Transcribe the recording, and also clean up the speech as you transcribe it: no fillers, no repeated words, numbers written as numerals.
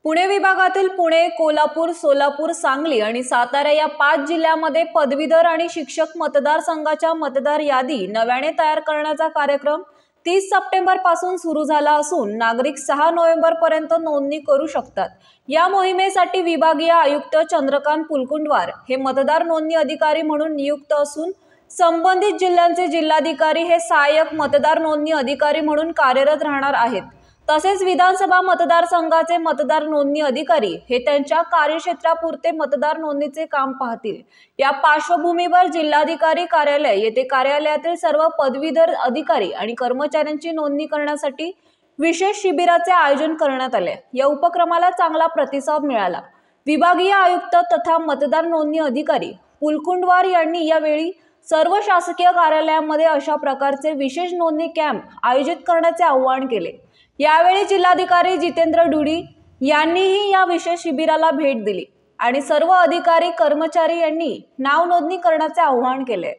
पुणे विभागातील पुणे, कोल्हापूर, सोलापूर, सांगली आणि सातारा या 5 जिल्ह्यांमध्ये पदवीधर आणि शिक्षक मतदारसंघाच्या मतदार यादी नव्याने तयार करण्याचा कार्यक्रम 30 सप्टेंबर पासून सुरू झाला असून नागरिक 6 नोव्हेंबर पर्यंत नोंदणी करू शकतात। या मोहिमेसाठी विभागीय आयुक्त चंद्रकांत पुलकुंडवार हे मतदार नोंदणी अधिकारी म्हणून नियुक्त असून संबंधित जिल्ह्यांचे जिल्हाधिकारी हे सहाय्यक मतदार नोंदणी अधिकारी म्हणून कार्यरत राहणार आहेत। तसेच विधानसभा मतदारसंघाचे मतदार नोंदणी अधिकारी हे त्यांच्या कार्यक्षेत्रापुरते मतदार नोंदणीचे काम पाहतील। या पार्श्वभूमीवर जिल्हाधिकारी कार्यालय येथे कार्यालयातील सर्व पदवीधर अधिकारी आणि कर्मचाऱ्यांची नोंदणी करण्यासाठी विशेष शिबिराचे आयोजन करण्यात आले। या उपक्रमाला चांगला प्रतिसाद मिळाला। विभागीय आयुक्त तथा मतदार नोंदणी अधिकारी पुलकुंडवार यांनी यावेळी सर्व शासकीय कार्यालयांमध्ये अशा प्रकारचे विशेष नोंदणी कॅम्प आयोजित करण्याचे आवाहन केले। यावेळी जिल्हाधिकारी जितेंद्र डुडी यांनीही या विशेष शिबिराला भेट दिली आणि सर्व अधिकारी कर्मचारी यांनी नाव नोंदणी करण्याचे आवाहन केले।